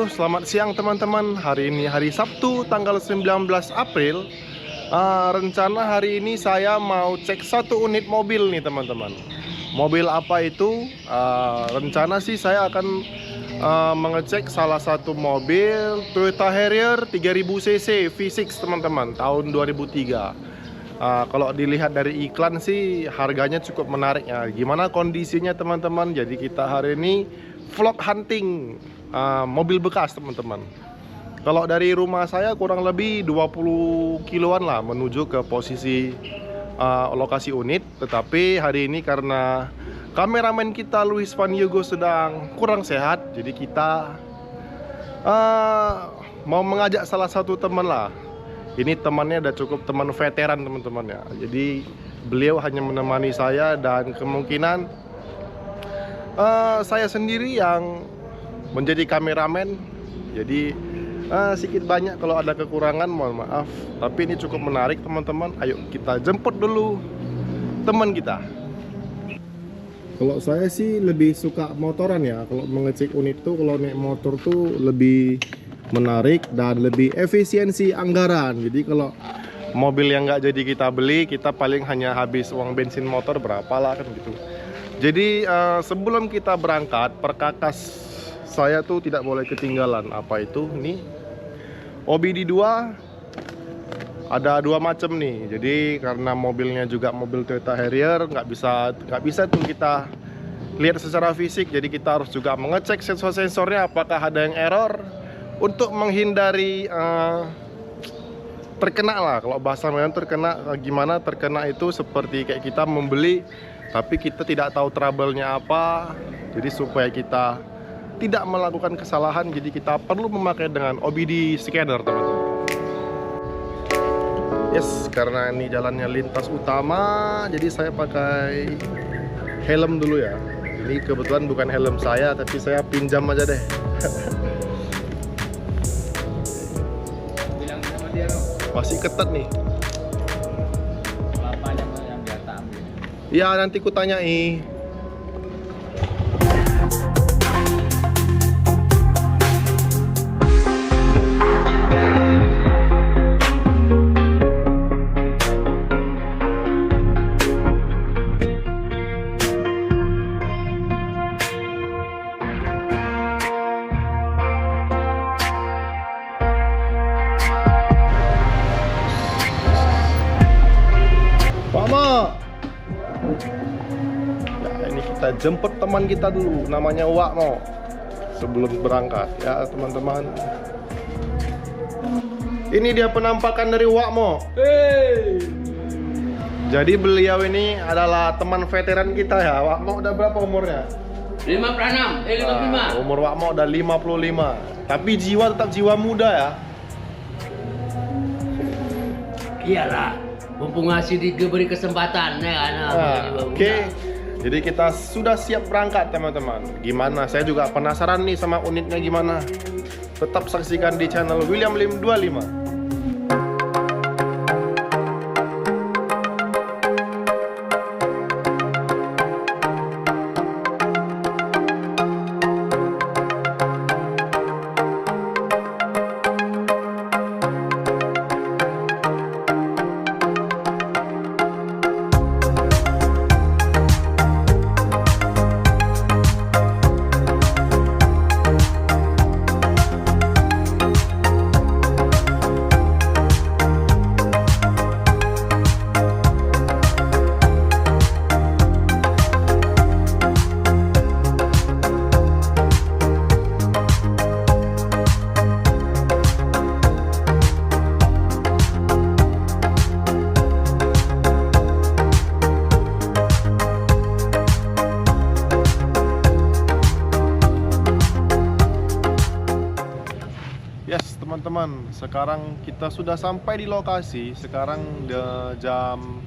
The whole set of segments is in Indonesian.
selamat siang teman-teman. Hari ini hari Sabtu tanggal 19 April. Rencana hari ini saya mau cek satu unit mobil nih teman-teman. Mobil apa itu? Rencana sih saya akan mengecek salah satu mobil Toyota Harrier 3000 cc V6 teman-teman, tahun 2003. Kalau dilihat dari iklan sih harganya cukup menarik ya. Gimana kondisinya teman-teman? Jadi kita hari ini vlog hunting mobil bekas teman-teman. Kalau dari rumah saya kurang lebih 20 kiloan lah menuju ke posisi lokasi unit. Tetapi hari ini karena kameramen kita Luis Van Yugo sedang kurang sehat, jadi kita mau mengajak salah satu teman lah. Ini temannya udah cukup teman veteran teman-teman ya. Jadi beliau hanya menemani saya dan kemungkinan saya sendiri yang menjadi kameramen. Jadi sedikit banyak kalau ada kekurangan mohon maaf. Tapi ini cukup menarik teman-teman. Ayo kita jemput dulu teman kita. Kalau saya sih lebih suka motoran ya. Kalau mengecek unit tuh kalau naik motor tuh lebih menarik dan lebih efisiensi anggaran. Jadi kalau mobil yang nggak jadi kita beli, kita paling hanya habis uang bensin motor berapa lah kan gitu. Jadi sebelum kita berangkat, perkakas saya tuh tidak boleh ketinggalan. Apa itu? Nih OBD2 ada dua macam nih. Jadi karena mobilnya juga mobil Toyota Harrier, nggak bisa tuh kita lihat secara fisik. Jadi kita harus juga mengecek sensor-sensornya apakah ada yang error untuk menghindari terkena lah. Kalau bahasa Melayu terkena, gimana terkena itu seperti kayak kita membeli tapi kita tidak tahu trouble-nya apa. Jadi supaya kita tidak melakukan kesalahan, jadi kita perlu memakai dengan OBD scanner teman-teman. Yes, karena ini jalannya lintas utama, jadi saya pakai helm dulu ya. Ini kebetulan bukan helm saya, tapi saya pinjam aja deh. Masih ketat nih. Bapaknya yang biasa ambil. Ya nanti ku tanyai. Ya, ini kita jemput teman kita dulu, namanya Wakmo, sebelum berangkat ya teman-teman. Ini dia penampakan dari Wakmo. Hey. Jadi beliau ini adalah teman veteran kita ya. Wakmo udah berapa umurnya? 56, 55. Umur Wakmo udah 55. Tapi jiwa tetap jiwa muda ya. Iyalah, mumpung ngasih diberi kesempatan ya anak. Oke. Jadi kita sudah siap berangkat teman-teman. Gimana? Saya juga penasaran nih sama unitnya gimana. Tetap saksikan di channel William Lim 25. Yes teman-teman, sekarang kita sudah sampai di lokasi. Sekarang jam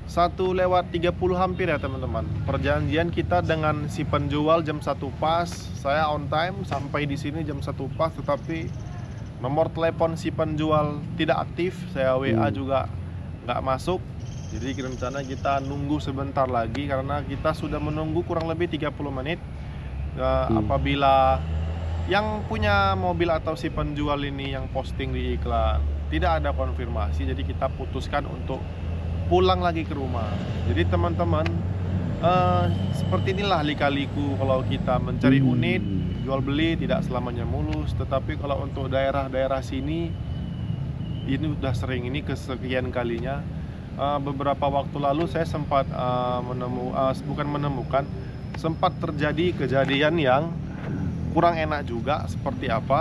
1:30 hampir ya teman-teman. Perjanjian kita dengan si penjual jam 1 pas. Saya on time sampai di sini jam 1 pas, tetapi nomor telepon si penjual tidak aktif. Saya WA juga nggak masuk. Jadi rencana kita nunggu sebentar lagi karena kita sudah menunggu kurang lebih 30 menit. Apabila yang punya mobil atau si penjual ini yang posting di iklan tidak ada konfirmasi, jadi kita putuskan untuk pulang lagi ke rumah. Jadi teman-teman, seperti inilah lika-liku kalau kita mencari unit jual beli, tidak selamanya mulus. Tetapi kalau untuk daerah-daerah sini ini udah sering, ini kesekian kalinya. Beberapa waktu lalu saya sempat sempat terjadi kejadian yang kurang enak juga. Seperti apa?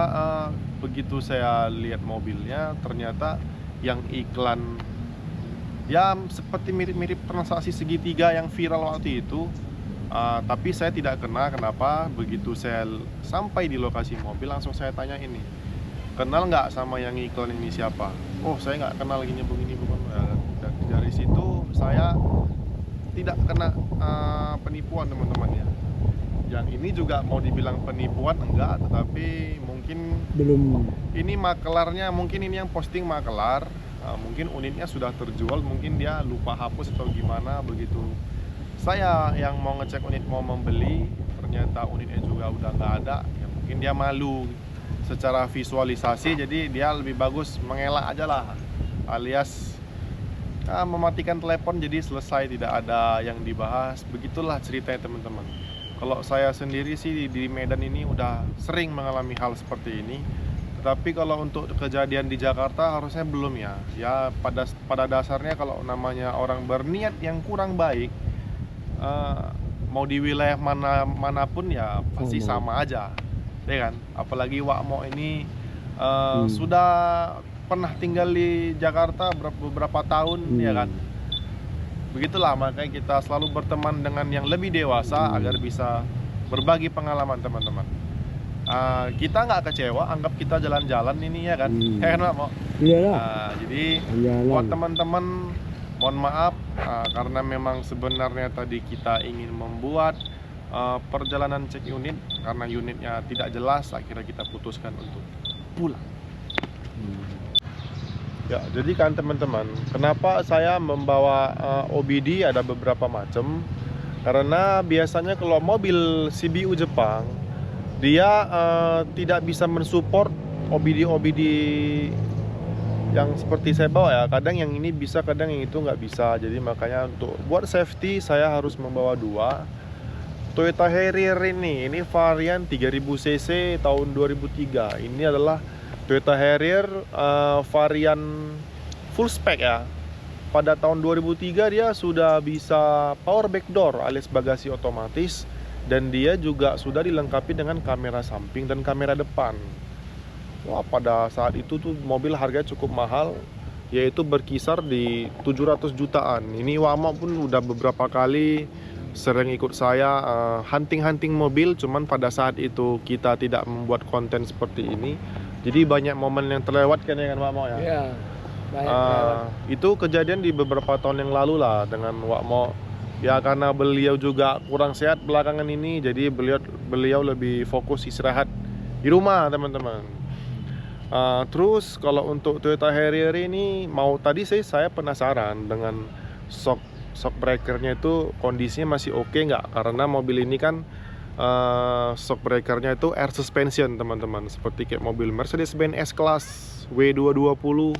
Begitu saya lihat mobilnya, ternyata yang iklan ya seperti mirip-mirip transaksi segitiga yang viral waktu itu. Tapi saya tidak kena. Kenapa? Begitu saya sampai di lokasi mobil, langsung saya tanya, ini kenal nggak sama yang iklan ini siapa? Oh, saya nggak kenal, gini begini bukan. Dari situ saya tidak kena penipuan, teman-teman ya. Yang ini juga mau dibilang penipuan enggak, tetapi mungkin belum. Ini makelarnya, mungkin ini yang posting makelar. Mungkin unitnya sudah terjual, mungkin dia lupa hapus atau gimana. Begitu saya yang mau ngecek unit, mau membeli, ternyata unitnya juga udah nggak ada. Ya mungkin dia malu secara visualisasi, jadi dia lebih bagus mengelak aja lah, alias mematikan telepon, jadi selesai, tidak ada yang dibahas. Begitulah ceritanya, teman-teman. Kalau saya sendiri sih di Medan ini udah sering mengalami hal seperti ini. Tetapi kalau untuk kejadian di Jakarta harusnya belum ya. Ya pada dasarnya kalau namanya orang berniat yang kurang baik, mau di wilayah manapun ya pasti sama aja, ya kan? Apalagi Wakmo ini sudah pernah tinggal di Jakarta beberapa tahun, ya kan? Begitulah, makanya kita selalu berteman dengan yang lebih dewasa agar bisa berbagi pengalaman, teman-teman. Kita nggak kecewa, anggap kita jalan-jalan ini, ya kan? Ya kan, Pak Mo? Iyalah. Jadi buat teman-teman, mohon maaf karena memang sebenarnya tadi kita ingin membuat perjalanan cek unit, karena unitnya tidak jelas, akhirnya kita putuskan untuk pulang. Ya, jadi kan teman-teman, kenapa saya membawa OBD ada beberapa macam? Karena biasanya kalau mobil CBU Jepang, dia tidak bisa mensupport OBD yang seperti saya bawa ya. Kadang yang ini bisa, kadang yang itu nggak bisa. Jadi makanya untuk buat safety saya harus membawa dua. Toyota Harrier ini varian 3000 cc tahun 2003. Ini adalah Toyota Harrier varian full spec ya. Pada tahun 2003 dia sudah bisa power back door alias bagasi otomatis, dan dia juga sudah dilengkapi dengan kamera samping dan kamera depan. Wah, pada saat itu tuh mobil harganya cukup mahal, yaitu berkisar di 700 jutaan. Ini Wama pun udah beberapa kali sering ikut saya hunting mobil, cuman pada saat itu kita tidak membuat konten seperti ini. Jadi banyak momen yang terlewatkan, ya kan Wakmo ya? Iya, banyak itu kejadian di beberapa tahun yang lalu lah dengan Wakmo. Ya karena beliau juga kurang sehat belakangan ini, jadi beliau lebih fokus istirahat di rumah, teman-teman. Terus kalau untuk Toyota Harrier ini, tadi saya penasaran dengan shock breakernya itu kondisinya masih oke nggak? Karena mobil ini kan shock breakernya itu air suspension, teman-teman, seperti kayak mobil Mercedes-Benz S-Class W220.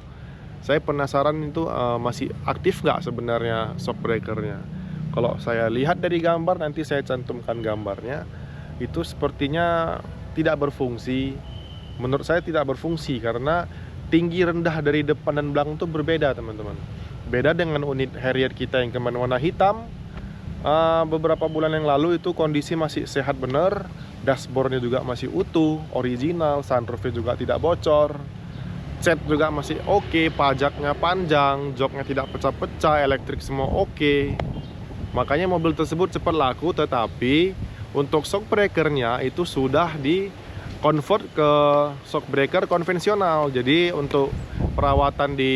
Saya penasaran itu masih aktif nggak sebenarnya shock breakernya. Kalau saya lihat dari gambar, nanti saya cantumkan gambarnya, itu sepertinya tidak berfungsi. Menurut saya tidak berfungsi karena tinggi rendah dari depan dan belakang itu berbeda, teman-teman. Beda dengan unit Harrier kita yang kemarin warna hitam. Beberapa bulan yang lalu itu kondisi masih sehat bener, dashboardnya juga masih utuh, original, sunroofnya juga tidak bocor, cat juga masih oke, pajaknya panjang, joknya tidak pecah-pecah, elektrik semua oke. Makanya mobil tersebut cepat laku. Tetapi untuk shock breakernya itu sudah di convert ke shock breaker konvensional. Jadi untuk perawatan di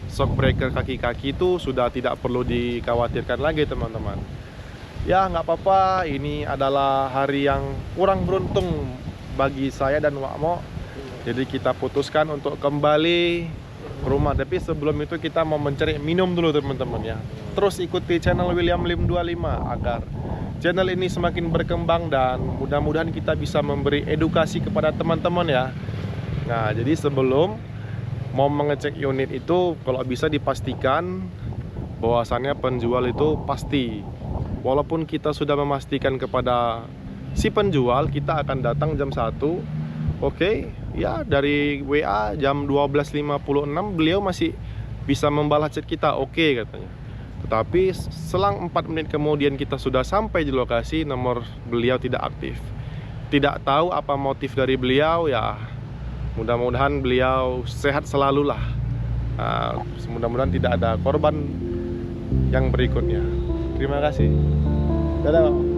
shock breaker kaki-kaki itu sudah tidak perlu dikhawatirkan lagi, teman-teman. Ya nggak apa-apa, ini adalah hari yang kurang beruntung bagi saya dan Wakmo. Jadi kita putuskan untuk kembali ke rumah. Tapi sebelum itu kita mau mencari minum dulu, teman-teman ya. Terus ikuti channel William Lim 25 agar channel ini semakin berkembang dan mudah-mudahan kita bisa memberi edukasi kepada teman-teman ya. Nah, jadi sebelum mau mengecek unit itu, kalau bisa dipastikan bahwasannya penjual itu pasti. Walaupun kita sudah memastikan kepada si penjual kita akan datang jam 1, oke, ya dari WA jam 12.56 beliau masih bisa membalas chat kita, oke katanya. Tetapi selang 4 menit kemudian kita sudah sampai di lokasi, nomor beliau tidak aktif. Tidak tahu apa motif dari beliau ya. Mudah-mudahan beliau sehat selalu lah. Mudah-mudahan tidak ada korban yang berikutnya. Terima kasih. Dadah.